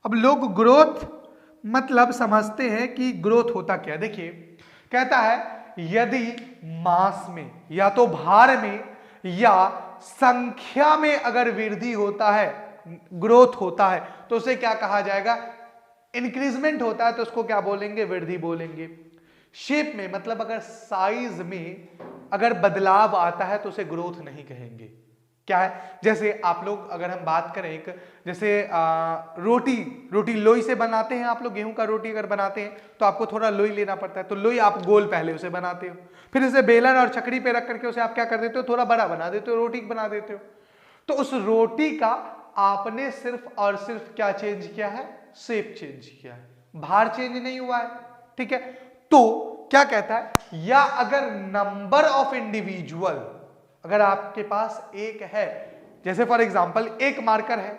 अब लोग ग्रोथ मतलब समझते हैं कि ग्रोथ होता क्या? देखिए कहता है यदि मास में या तो भार में या संख्या में अगर वृद्धि होता है, ग्रोथ होता है, तो उसे क्या कहा जाएगा? इंक्रीजमेंट होता है तो उसको क्या बोलेंगे? वृद्धि बोलेंगे। शेप में मतलब अगर साइज में अगर बदलाव आता है तो उसे ग्रोथ नहीं कहेंगे। क्या है, जैसे आप लोग अगर हम बात करें एक, जैसे रोटी लोई से बनाते हैं आप लोग, गेहूं का रोटी अगर बनाते हैं तो आपको थोड़ा लोई लेना पड़ता है, तो लोई आप गोल पहले उसे बनाते हो, फिर इसे बेलन और चकड़ी पे रख करके उसे आप क्या कर देते हो, थोड़ा बड़ा बना देते हो, रोटी बना देते हो। तो उस रोटी का आपने सिर्फ और सिर्फ क्या चेंज किया है, शेप चेंज किया है, भार चेंज नहीं हुआ है। ठीक है, तो क्या कहता है, या अगर नंबर ऑफ इंडिविजुअल अगर आपके पास एक है, जैसे फॉर एग्जांपल एक मार्कर है,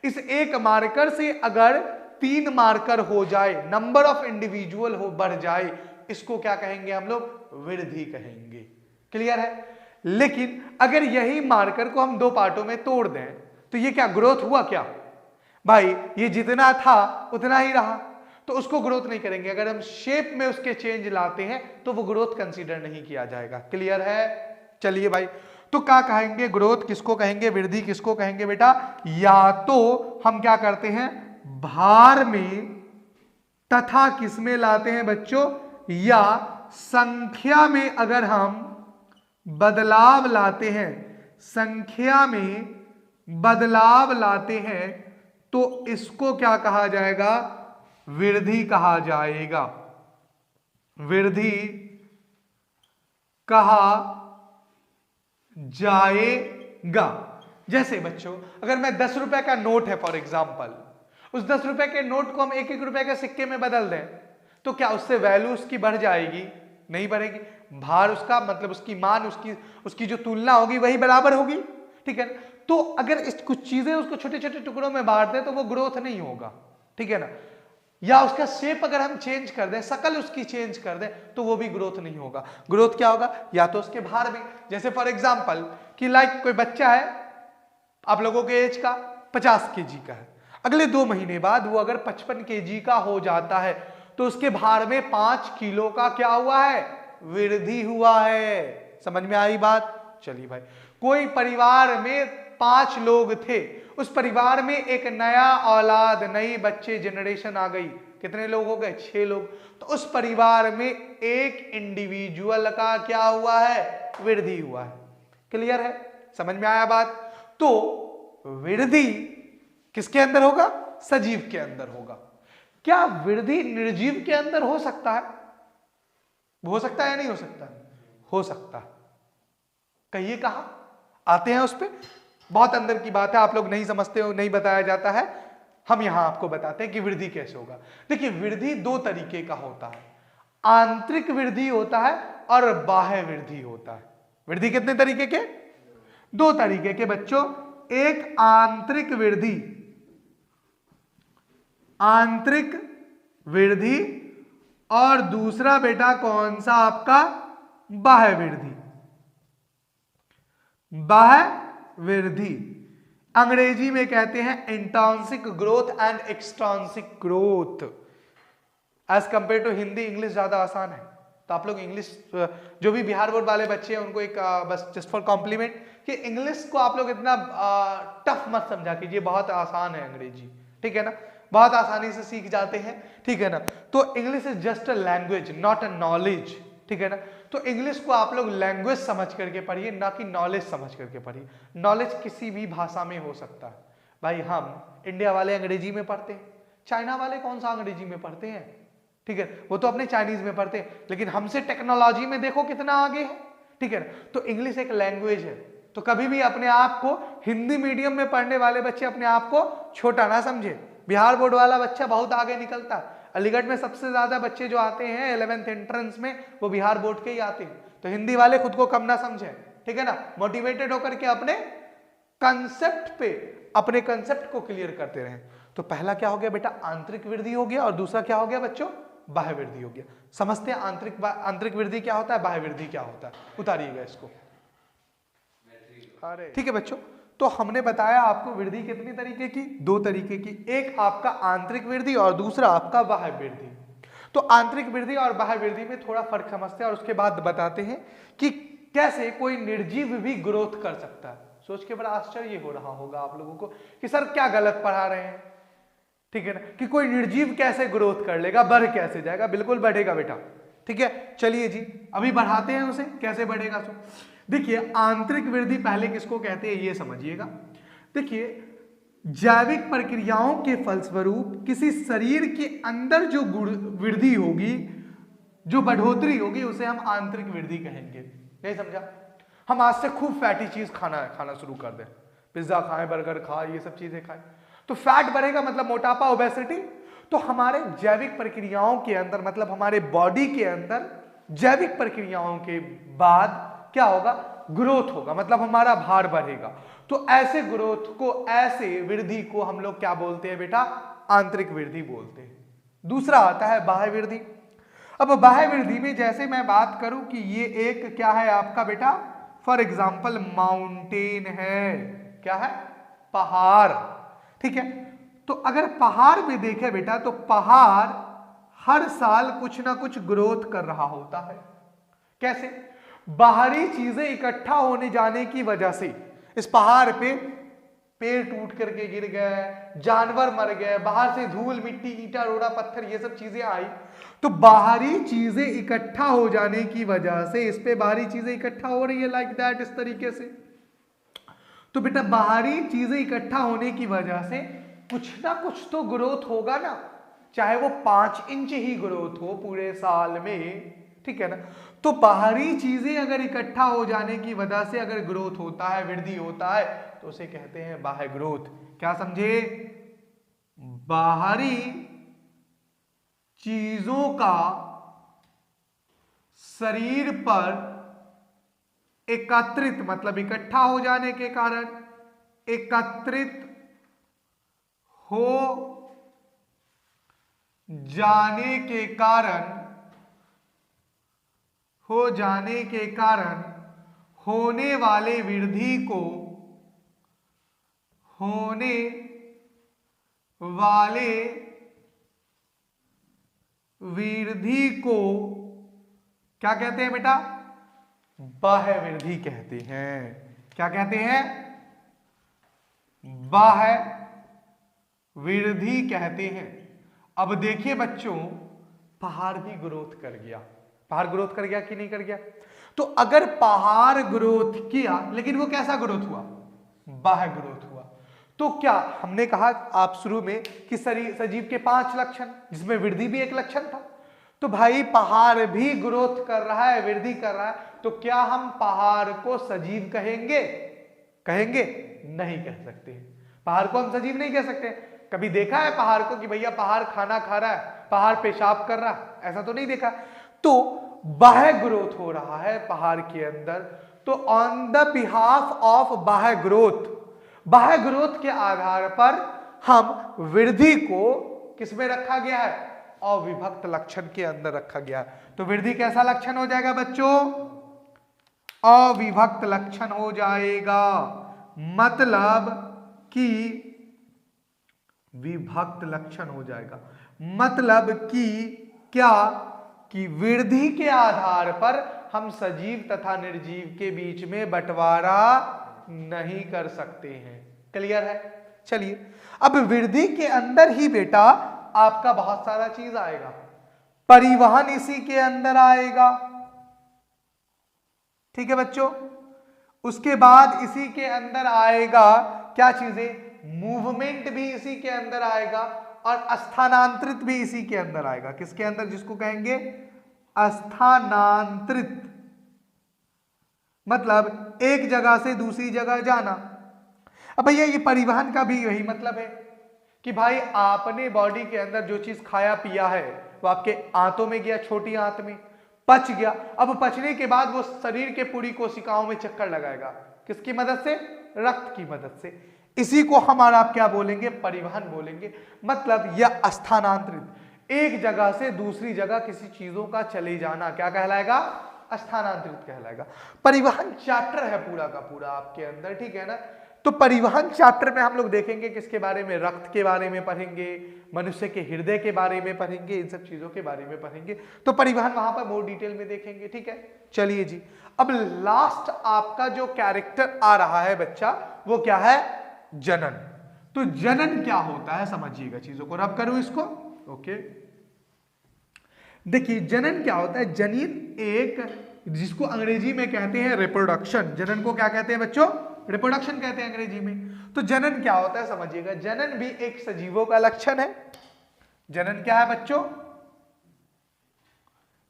इस एक मार्कर से अगर 3 मार्कर हो जाए, नंबर ऑफ इंडिविजुअल हो बढ़ जाए, इसको क्या कहेंगे हम लोग, वृद्धि कहेंगे। क्लियर है। लेकिन अगर यही मार्कर को हम 2 पार्टों में तोड़ दें तो ये क्या ग्रोथ हुआ क्या भाई, ये जितना था उतना ही रहा, तो उसको ग्रोथ नहीं करेंगे। अगर हम शेप में उसके चेंज लाते हैं तो वो ग्रोथ कंसीडर नहीं किया जाएगा। क्लियर है। चलिए भाई, तो क्या कहेंगे, ग्रोथ किसको कहेंगे, वृद्धि किसको कहेंगे बेटा, या तो हम क्या करते हैं, भार में तथा किसमें लाते हैं बच्चों, या संख्या में अगर हम बदलाव लाते हैं, संख्या में बदलाव लाते हैं तो इसको क्या कहा जाएगा, वृद्धि कहा जाएगा, वृद्धि कहा जाएगा। जैसे बच्चों अगर मैं 10 रुपए का नोट है फॉर एग्जांपल, उस 10 रुपए के नोट को हम 1-1 रुपए के सिक्के में बदल दें तो क्या उससे वैल्यू उसकी बढ़ जाएगी, नहीं बढ़ेगी। भार उसका मतलब उसकी मान, उसकी जो तुलना होगी वही बराबर होगी। ठीक है, तो अगर इस कुछ चीजें उसको छोटे छोटे टुकड़ों में बांट दें तो वो ग्रोथ नहीं होगा। ठीक है ना, या उसका शेप अगर हम चेंज कर दें, शकल उसकी चेंज कर दें तो वो भी ग्रोथ नहीं होगा। ग्रोथ क्या होगा, या तो उसके भार में, जैसे फॉर एग्जांपल कि लाइक कोई बच्चा है आप लोगों के एज का 50 केजी का है, अगले 2 महीने बाद वो अगर 55 केजी का हो जाता है तो उसके भार में 5 किलो का क्या हुआ है, वृद्धि हुआ है। समझ में आई बात। चलिए भाई, कोई परिवार में 5 लोग थे, उस परिवार में एक नया औलाद, नई बच्चे जनरेशन आ गई, कितने लोग हो गए, 6 लोग, तो उस परिवार में एक इंडिविजुअल का क्या हुआ है, वृद्धि हुआ है। क्लियर है, समझ में आया बात। तो वृद्धि किसके अंदर होगा, सजीव के अंदर होगा। क्या वृद्धि निर्जीव के अंदर हो सकता है, हो सकता है या नहीं हो सकता, हो सकता है। कहिए कहां आते हैं उस पे, बहुत अंदर की बात है, आप लोग नहीं समझते हो, नहीं बताया जाता है, हम यहां आपको बताते हैं कि वृद्धि कैसे होगा। देखिए वृद्धि 2 तरीके का होता है, आंतरिक वृद्धि होता है और बाह्य वृद्धि होता है। वृद्धि कितने तरीके के, 2 तरीके के बच्चों, एक आंतरिक वृद्धि, आंतरिक वृद्धि, और दूसरा बेटा कौन सा आपका, बाह्य वृद्धि। बाह्य वृद्धि अंग्रेजी में कहते हैं intrinsic growth and extrinsic growth. As compare to Hindi, English ज्यादा आसान है, तो आप लोग इंग्लिश, जो भी बिहार बोर्ड वाले बच्चे हैं उनको एक बस जस्ट फॉर कॉम्प्लीमेंट कि इंग्लिश को आप लोग इतना टफ मत समझा कीजिए, बहुत आसान है अंग्रेजी। ठीक है ना, बहुत आसानी से सीख जाते हैं। ठीक है ना, तो English is just a language not a knowledge. ठीक है ना, तो इंग्लिश को आप लोग लैंग्वेज समझ करके पढ़िए, ना कि नॉलेज समझ करके पढ़िए। नॉलेज किसी भी भाषा में हो सकता है भाई, हम इंडिया वाले अंग्रेजी में पढ़ते हैं, चाइना वाले कौन सा अंग्रेजी में पढ़ते हैं। ठीक है, वो तो अपने चाइनीज में पढ़ते हैं, लेकिन हमसे टेक्नोलॉजी में देखो कितना आगे है। ठीक है ना, तो इंग्लिश एक लैंग्वेज है, तो कभी भी अपने आप को, हिंदी मीडियम में पढ़ने वाले बच्चे अपने आप को छोटा ना समझे। बिहार बोर्ड वाला बच्चा बहुत आगे निकलता है, अलीगढ़ में सबसे ज्यादा बच्चे जो आते हैं 11th एंट्रेंस में वो बिहार बोर्ड के ही आते हैं, तो हिंदी वाले खुद को कम ना समझे। ठीक है ना, मोटिवेटेड होकर के अपने कंसेप्ट पे, अपने कंसेप्ट को क्लियर करते रहें। तो पहला क्या हो गया बेटा, आंतरिक वृद्धि हो गया, और दूसरा क्या हो गया बच्चों, बाह्य वृद्धि हो गया। समझते हैं आंतरिक वृद्धि क्या होता है, बाह्य वृद्धि क्या होता है, उतारिएगा इसको। ठीक है बच्चों, तो हमने बताया आपको वृद्धि कितनी तरीके की, 2 तरीके की, एक आपका आंतरिक वृद्धि और दूसरा आपका बाह्य वृद्धि। तो आंतरिक वृद्धि और बाह्य वृद्धि में थोड़ा फर्क समझते हैं और उसके बाद बताते हैं कि कैसे कोई निर्जीव भी ग्रोथ कर सकता है। सोच के बड़ा आश्चर्य हो रहा होगा आप लोगों को कि सर क्या गलत पढ़ा रहे हैं। ठीक है ना, कि कोई निर्जीव कैसे ग्रोथ कर लेगा, बढ़ कैसे जाएगा, बिल्कुल बढ़ेगा बेटा। ठीक है, चलिए जी अभी बढ़ाते हैं उसे, कैसे बढ़ेगा सो देखिए। आंतरिक वृद्धि पहले किसको कहते हैं ये समझिएगा। देखिए जैविक प्रक्रियाओं के फलस्वरूप किसी शरीर के अंदर जो वृद्धि होगी, जो बढ़ोतरी होगी, उसे हम आंतरिक वृद्धि कहेंगे। नहीं समझा? हम आज से खूब फैटी चीज खाना शुरू कर दें, पिज्जा खाएं, बर्गर खाएं, ये सब चीजें खाएं, तो फैट बढ़ेगा, मतलब मोटापा, ओबेसिटी। तो हमारे जैविक प्रक्रियाओं के अंदर, मतलब हमारे बॉडी के अंदर जैविक प्रक्रियाओं के बाद क्या होगा? ग्रोथ होगा, मतलब हमारा भार बढ़ेगा। तो ऐसे ग्रोथ को, ऐसे वृद्धि को हम लोग क्या बोलते हैं बेटा? आंतरिक वृद्धि बोलते हैं। दूसरा आता है बाह्य वृद्धि। अब बाह्य वृद्धि में जैसे मैं बात करूं कि ये एक क्या है आपका बेटा? फॉर एग्जाम्पल माउंटेन है, क्या है? पहाड़, ठीक है। तो अगर पहाड़ में देखे बेटा, तो पहाड़ हर साल कुछ ना कुछ ग्रोथ कर रहा होता है। कैसे? बाहरी चीजें इकट्ठा होने जाने की वजह से इस पहाड़ पे पेड़ टूट करके गिर गए, जानवर मर गए, बाहर से धूल, मिट्टी, ईंटा, रोड़ा, पत्थर, ये सब चीजें आई। तो बाहरी चीजें इकट्ठा हो जाने की वजह से इस पे बाहरी चीजें इकट्ठा हो रही है, लाइक दैट, इस तरीके से। तो बेटा बाहरी चीजें इकट्ठा होने की वजह से कुछ ना कुछ तो ग्रोथ होगा ना, चाहे वो 5 इंच ही ग्रोथ हो पूरे साल में, ठीक है ना। तो बाहरी चीजें अगर इकट्ठा हो जाने की वजह से अगर ग्रोथ होता है, वृद्धि होता है, तो उसे कहते हैं बाह्य ग्रोथ। क्या समझे? बाहरी चीजों का शरीर पर एकत्रित, मतलब इकट्ठा हो जाने के कारण, एकत्रित हो जाने के कारण, होने वाले वृद्धि को, होने वाले वृद्धि को क्या कहते हैं बेटा? बाह्य वृद्धि कहते हैं। क्या कहते हैं? बाह्य वृद्धि कहते हैं। अब देखिए बच्चों, पहाड़ भी ग्रोथ कर गया। पहाड़ ग्रोथ कर गया कि नहीं कर गया? तो अगर पहाड़ ग्रोथ किया, लेकिन वो कैसा ग्रोथ हुआ? बाह्य ग्रोथ हुआ। तो क्या हमने कहा आप शुरू में कि सजीव के 5 लक्षण, जिसमें वृद्धि भी एक लक्षण था। तो भाई पहाड़ भी ग्रोथ कर रहा है, वृद्धि कर रहा है, तो क्या हम पहाड़ को सजीव कहेंगे? कहेंगे? नहीं कह सकते। पहाड़ को हम सजीव नहीं कह सकते। कभी देखा है पहाड़ को कि भैया पहाड़ खाना खा रहा है, पहाड़ पेशाब कर रहा है? ऐसा तो नहीं देखा। तो बाह्य ग्रोथ हो रहा है पहाड़ के अंदर। तो ऑन द बिहाफ ऑफ बाह्य ग्रोथ, बाह्य ग्रोथ के आधार पर हम वृद्धि को किसमें रखा गया है? अविभक्त लक्षण के अंदर रखा गया है। तो वृद्धि कैसा लक्षण हो जाएगा बच्चों? अविभक्त लक्षण हो जाएगा। मतलब कि विभक्त लक्षण हो जाएगा। मतलब कि क्या? कि वृद्धि के आधार पर हम सजीव तथा निर्जीव के बीच में बंटवारा नहीं कर सकते हैं। क्लियर है? चलिए अब वृद्धि के अंदर ही बेटा आपका बहुत सारा चीज आएगा। परिवहन इसी के अंदर आएगा, ठीक है बच्चों। उसके बाद इसी के अंदर आएगा क्या चीजें? मूवमेंट भी इसी के अंदर आएगा, और स्थानांतरित भी इसी के अंदर आएगा। किसके अंदर? जिसको कहेंगे स्थानांतरित, मतलब एक जगह से दूसरी जगह जाना। अब भैया ये परिवहन का भी यही मतलब है कि भाई आपने बॉडी के अंदर जो चीज खाया पिया है वो आपके आंतों में गया, छोटी आंत में पच गया। अब पचने के बाद वो शरीर के पूरी कोशिकाओं में चक्कर लगाएगा। किसकी मदद से? रक्त की मदद से। इसी को हमारा आप क्या बोलेंगे? परिवहन बोलेंगे। मतलब यह स्थानांतरित, एक जगह से दूसरी जगह किसी चीजों का चले जाना क्या कहलाएगा? स्थानांतरित कहलाएगा। परिवहन चैप्टर है पूरा का पूरा आपके अंदर, ठीक है ना। तो परिवहन चैप्टर में हम लोग देखेंगे किसके बारे में? रक्त के बारे में पढ़ेंगे, मनुष्य के हृदय के बारे में पढ़ेंगे, इन सब चीजों के बारे में पढ़ेंगे। तो परिवहन वहां पर बहुत डिटेल में देखेंगे, ठीक है। चलिए जी, अब लास्ट आपका जो कैरेक्टर आ रहा है बच्चा, वो क्या है? जनन। तो जनन क्या होता है समझिएगा चीजों को। रब करूं इसको, ओके। देखिए जनन क्या होता है, जनीन एक, जिसको अंग्रेजी में कहते हैं रिप्रोडक्शन, जनन को क्या कहते हैं बच्चों, रिप्रोडक्शन कहते हैं अंग्रेजी में। तो जनन क्या होता है समझिएगा, जनन भी एक सजीवों का लक्षण है। जनन क्या है बच्चों,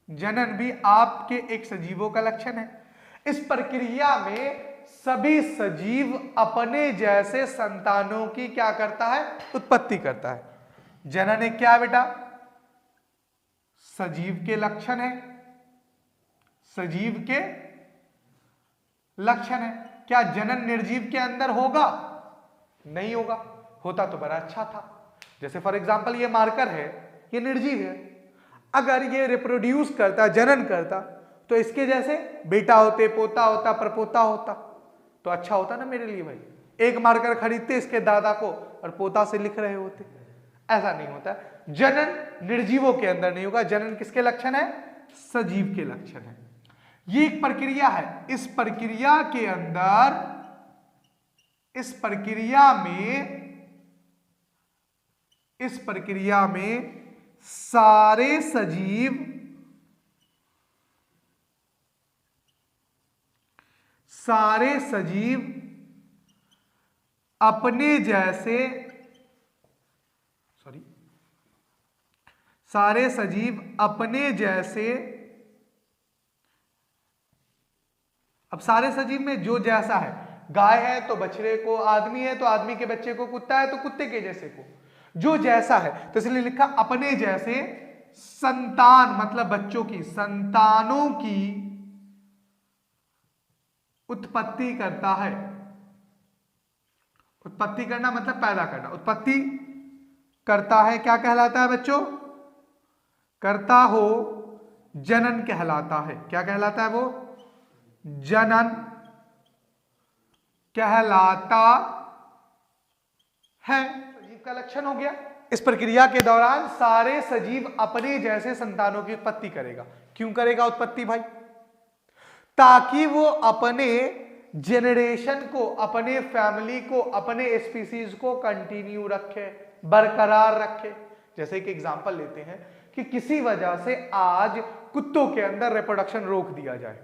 जनन भी आपके एक सजीवों का लक्षण है। इस प्रक्रिया में सभी सजीव अपने जैसे संतानों की क्या करता है, उत्पत्ति करता है। जनन एक क्या है बेटा, सजीव के लक्षण है, सजीव के लक्षण है। क्या जनन निर्जीव के अंदर होगा, नहीं होगा, होता तो बड़ा अच्छा था। जैसे फॉर एग्जांपल ये मार्कर है, ये निर्जीव है, अगर ये रिप्रोड्यूस करता, जनन करता, तो इसके जैसे बेटा होते, पोता होता, परपोता होता, तो अच्छा होता ना मेरे लिए भाई। एक मार्कर खरीदते इसके दादा को और पोता से लिख रहे होते, ऐसा नहीं होता। जनन निर्जीवों के अंदर नहीं होगा, जनन किसके लक्षण है, सजीव के लक्षण है। ये एक प्रक्रिया है, इस प्रक्रिया के अंदर, इस प्रक्रिया में सारे सजीव अपने जैसे, सारे सजीव अपने जैसे, अब सारे सजीव में जो जैसा है, गाय है तो बछड़े को, आदमी है तो आदमी के बच्चे को, कुत्ता है तो कुत्ते के जैसे को, जो जैसा है, तो इसलिए लिखा अपने जैसे संतान, मतलब बच्चों की, संतानों की उत्पत्ति करता है। उत्पत्ति करना मतलब पैदा करना, उत्पत्ति करता है, क्या कहलाता है बच्चों, करता हो, जनन कहलाता है। क्या कहलाता है वो, जनन कहलाता है। सजीव का लक्षण हो गया। इस प्रक्रिया के दौरान सारे सजीव अपने जैसे संतानों की उत्पत्ति करेगा। क्यों करेगा उत्पत्ति भाई, ताकि वो अपने जेनरेशन को, अपने फैमिली को, अपने स्पीसीज को कंटिन्यू रखे, बरकरार रखे। जैसे एक एग्जांपल लेते हैं कि किसी वजह से आज कुत्तों के अंदर रिप्रोडक्शन रोक दिया जाए,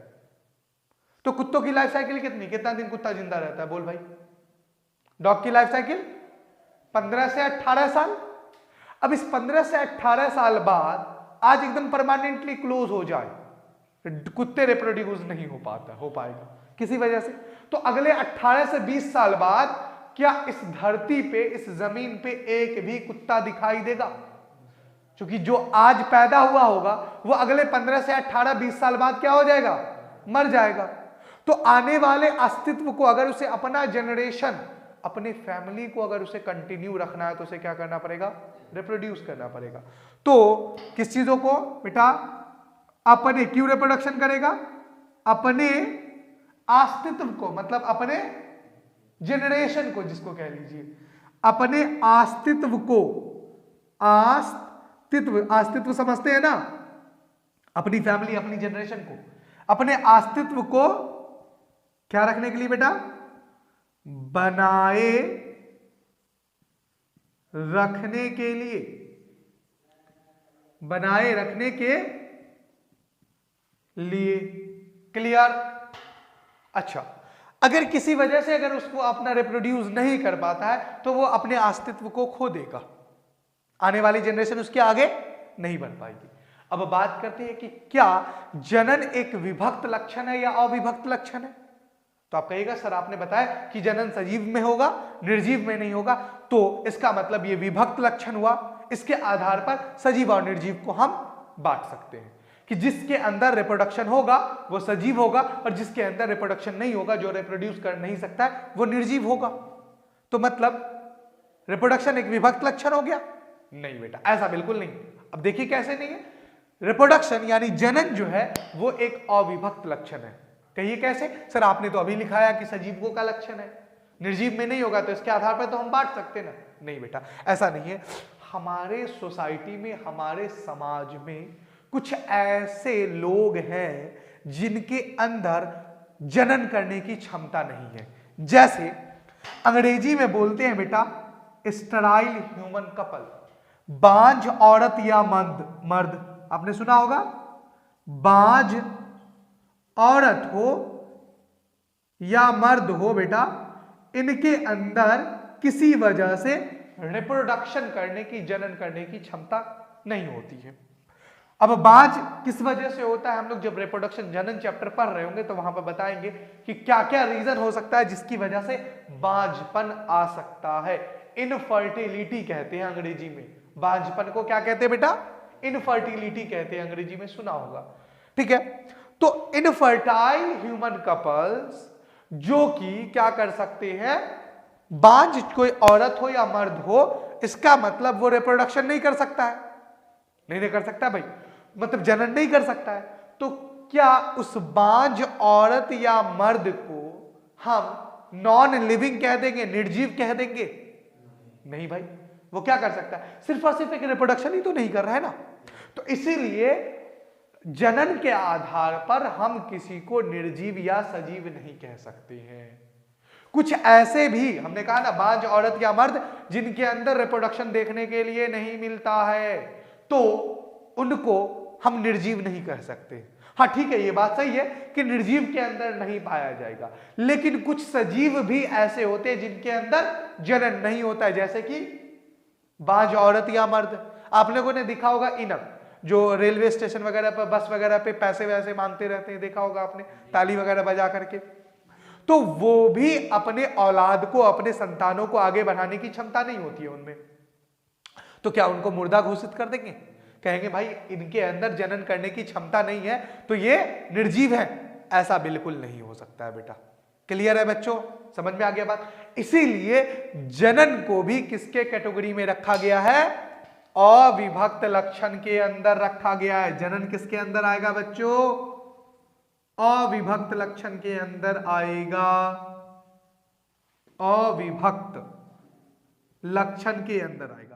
तो कुत्तों की लाइफ साइकिल कितना दिन कुत्ता जिंदा रहता है, बोल भाई। डॉग की लाइफ साइकिल 15 से 18 साल। अब इस 15 से 18 साल बाद आज एकदम परमानेंटली क्लोज हो जाए, कुत्ते रिप्रोड्यूस नहीं हो पाएगा किसी वजह से, तो अगले 18 से 20 साल बाद क्या इस धरती पे, इस जमीन पे एक भी कुत्ता दिखाई देगा? क्योंकि जो आज पैदा हुआ होगा वो अगले 15 से 18-20 साल बाद क्या हो जाएगा, मर जाएगा। तो आने वाले अस्तित्व को, अगर उसे अपना जनरेशन, अपने फैमिली को अगर उसे कंटिन्यू रखना है, तो उसे क्या करना पड़ेगा, रिप्रोड्यूस करना पड़ेगा। तो किस चीजों को बेटा, अपने, क्यों रिप्रोडक्शन करेगा, अपने अस्तित्व को, मतलब अपने जनरेशन को, जिसको कह लीजिए अपने अस्तित्व को, अस्तित्व समझते हैं ना, अपनी फैमिली, अपनी जनरेशन को, अपने अस्तित्व को क्या रखने के लिए बेटा, बनाए रखने के लिए, बनाए रखने के लिए। क्लियर? अच्छा, अगर किसी वजह से अगर उसको अपना रिप्रोड्यूस नहीं कर पाता है तो वो अपने अस्तित्व को खो देगा, आने वाली जनरेशन उसके आगे नहीं बढ़ पाएगी। अब बात करते हैं कि क्या जनन एक विभक्त लक्षण है या अविभक्त लक्षण है? तो आप कहिएगा सर आपने बताया कि जनन सजीव में होगा, निर्जीव में नहीं होगा, तो इसका मतलब ये विभक्त लक्षण हुआ। इसके आधार पर सजीव और निर्जीव को हम बांट सकते हैं कि जिसके अंदर रिप्रोडक्शन होगा वो सजीव होगा, और जिसके अंदर रिप्रोडक्शन नहीं होगा, जो रिप्रोड्यूस कर नहीं सकता है, वो निर्जीव होगा। तो मतलब रिप्रोडक्शन एक विभक्त लक्षण हो गया? नहीं बेटा, ऐसा बिल्कुल नहीं। अब देखिए कैसे नहीं है, रिप्रोडक्शन यानी जनन जो है वो एक अविभक्त लक्षण है। कहिए कैसे? सर आपने तो अभी लिखाया कि सजीवों का लक्षण है, निर्जीव में नहीं होगा, तो इसके आधार पर तो हम बांट सकते ना। नहीं बेटा, ऐसा नहीं है। हमारे सोसाइटी में, हमारे समाज में कुछ ऐसे लोग हैं जिनके अंदर जनन करने की क्षमता नहीं है। जैसे अंग्रेजी में बोलते हैं बेटा स्टेराइल ह्यूमन कपल, बांझ औरत या मर्द, आपने सुना होगा, बाज औरत हो या मर्द हो बेटा, इनके अंदर किसी वजह से रिप्रोडक्शन करने की, जनन करने की क्षमता नहीं होती है। अब बाज किस वजह से होता है, हम लोग जब रिप्रोडक्शन जनन चैप्टर पढ़ रहे होंगे तो वहां पर बताएंगे कि क्या क्या रीजन हो सकता है जिसकी वजह से बाजपन आ सकता है। इनफर्टिलिटी कहते हैं अंग्रेजी में, बाजपन को क्या कहते हैं बेटा, इनफर्टिलिटी कहते हैं अंग्रेजी में, सुना होगा, ठीक है। तो इनफर्टाइल ह्यूमन कपल्स जो कि क्या कर सकते हैं, बाज कोई औरत हो या मर्द हो, इसका मतलब वो रिप्रोडक्शन नहीं कर सकता है, नहीं कर सकता भाई, मतलब जनन नहीं कर सकता है। तो क्या उस बाज औरत या मर्द को हम नॉन लिविंग कह देंगे, निर्जीव कह देंगे? नहीं भाई, वो क्या कर सकता है, सिर्फ और सिर्फ एक रिप्रोडक्शन ही तो नहीं कर रहा है ना। तो इसीलिए जनन के आधार पर हम किसी को निर्जीव या सजीव नहीं कह सकते हैं। कुछ ऐसे भी हमने कहा ना, बाज औरत या मर्द जिनके अंदर रिप्रोडक्शन देखने के लिए नहीं मिलता है, तो उनको हम निर्जीव नहीं कह सकते। हाँ ठीक है, ये बात सही है कि निर्जीव के अंदर नहीं पाया जाएगा, लेकिन कुछ सजीव भी ऐसे होते हैं जिनके अंदर जनन नहीं होता है, जैसे कि बाज औरत या मर्द। आप लोगों ने देखा होगा इनक, जो रेलवे स्टेशन वगैरह पर, बस वगैरह पे पैसे वैसे मांगते रहते हैं, देखा होगा आपने, ताली वगैरह बजा करके। तो वो भी अपने औलाद को, अपने संतानों को आगे बढ़ाने की क्षमता नहीं होती है उनमें। तो क्या उनको मुर्दा घोषित कर देंगे, कहेंगे भाई इनके अंदर जनन करने की क्षमता नहीं है तो ये निर्जीव है? ऐसा बिल्कुल नहीं हो सकता है बेटा। क्लियर है बच्चों, समझ में आ गया बात? इसीलिए जनन को भी किसके कैटेगरी में रखा गया है, अविभक्त लक्षण के अंदर रखा गया है। जनन किसके अंदर आएगा बच्चों, अविभक्त लक्षण के अंदर आएगा, अविभक्त लक्षण के अंदर आएगा।